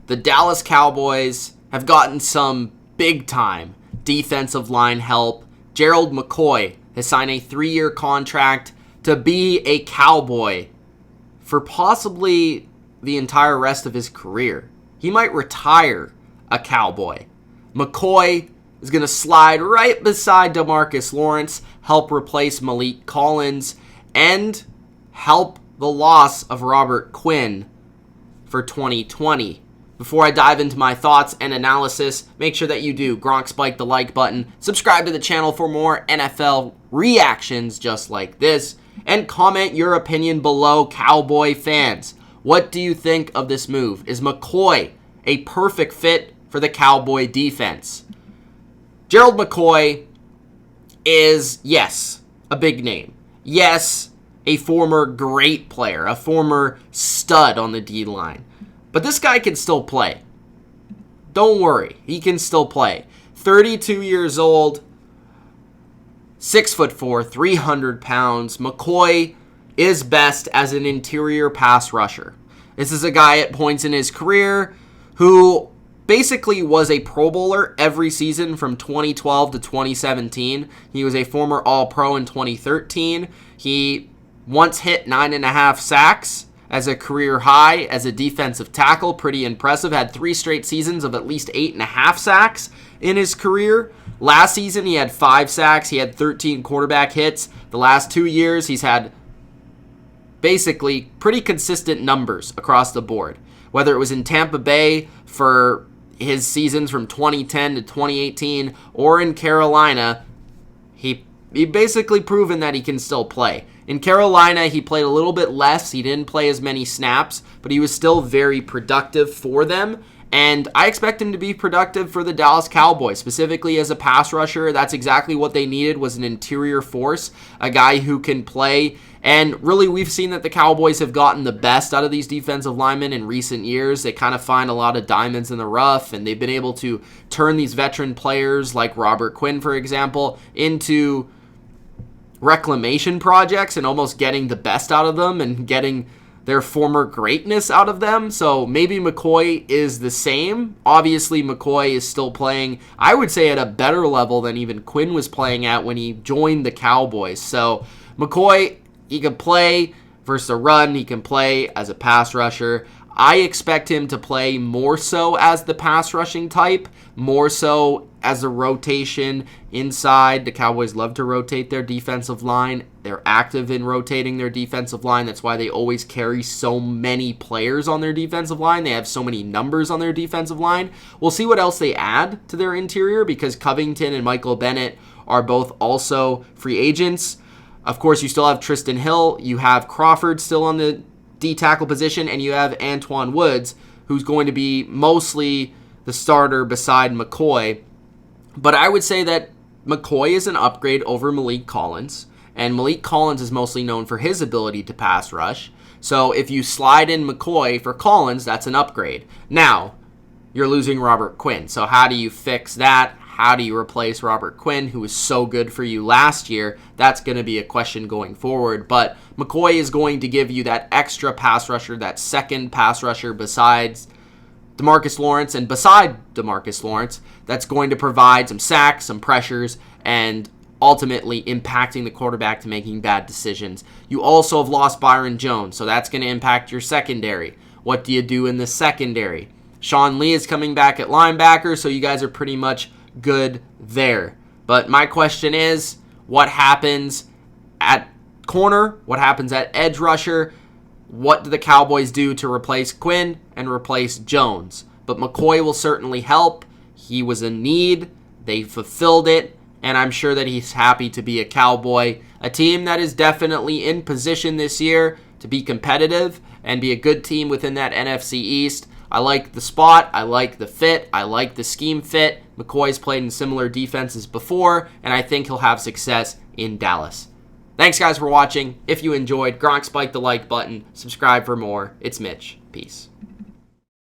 the Dallas Cowboys have gotten some big-time defensive line help. Gerald McCoy has signed a 3-year contract to be a Cowboy for possibly the entire rest of his career. He might retire a Cowboy. McCoy is going to slide right beside DeMarcus Lawrence, help replace Malik Collins, and help the loss of Robert Quinn for 2020. Before I dive into my thoughts and analysis, make sure that you do Gronk spike the like button, subscribe to the channel for more NFL reactions just like this, and comment your opinion below, Cowboy fans. What do you think of this move? Is McCoy a perfect fit for the Cowboy defense? Gerald McCoy is, yes, a big name. Yes, a former great player, a former stud on the D-line. But this guy can still play. Don't worry, he can still play. 32 years old, 6'4", 300 pounds. McCoy is best as an interior pass rusher. This is a guy at points in his career who basically was a Pro Bowler every season from 2012 to 2017. He was a former All-Pro in 2013. He once hit 9.5 sacks as a career high as a defensive tackle. Pretty impressive. Had 3 straight seasons of at least 8.5 sacks in his career. Last season, he had 5 sacks. He had 13 quarterback hits. The last 2 years, he's had basically pretty consistent numbers across the board. Whether it was in Tampa Bay for his seasons from 2010 to 2018 or in Carolina, he basically proven that he can still play. In Carolina, he played a little bit less. He didn't play as many snaps, but he was still very productive for them. And I expect him to be productive for the Dallas Cowboys, specifically as a pass rusher. That's exactly what they needed, was an interior force, a guy who can play. And really, we've seen that the Cowboys have gotten the best out of these defensive linemen in recent years. They kind of find a lot of diamonds in the rough, and they've been able to turn these veteran players like Robert Quinn, for example, into reclamation projects and almost getting the best out of them and getting their former greatness out of them. So maybe McCoy is the same. Obviously, McCoy is still playing, I would say, at a better level than even Quinn was playing at when he joined the Cowboys. So McCoy, he can play versus a run. He can play as a pass rusher. I expect him to play more so as the pass rushing type, more so as a rotation inside. The Cowboys love to rotate their defensive line. They're active in rotating their defensive line. That's why they always carry so many players on their defensive line. They have so many numbers on their defensive line. We'll see what else they add to their interior because Covington and Michael Bennett are both also free agents. Of course, you still have Tristan Hill. You have Crawford still on the D-tackle position, and you have Antoine Woods, who's going to be mostly the starter beside McCoy. But I would say that McCoy is an upgrade over Malik Collins, and Malik Collins is mostly known for his ability to pass rush. So if you slide in McCoy for Collins, that's an upgrade. Now, you're losing Robert Quinn. So how do you fix that? How do you replace Robert Quinn, who was so good for you last year? That's going to be a question going forward. But McCoy is going to give you that extra pass rusher, that second pass rusher besides DeMarcus Lawrence and beside DeMarcus Lawrence, that's going to provide some sacks, some pressures, and ultimately impacting the quarterback to making bad decisions. You also have lost Byron Jones, so that's going to impact your secondary. What do you do in the secondary? Sean Lee is coming back at linebacker, so you guys are pretty much good there. But my question is, what happens at corner? What happens at edge rusher? What do the Cowboys do to replace Quinn and replace Jones? But McCoy will certainly help. He was a need. They fulfilled it. And I'm sure that he's happy to be a Cowboy. A team that is definitely in position this year to be competitive and be a good team within that NFC East. I like the spot. I like the fit. I like the scheme fit. McCoy's played in similar defenses before, and I think he'll have success in Dallas. Thanks, guys, for watching. If you enjoyed, Gronk spike the like button. Subscribe for more. It's Mitch. Peace.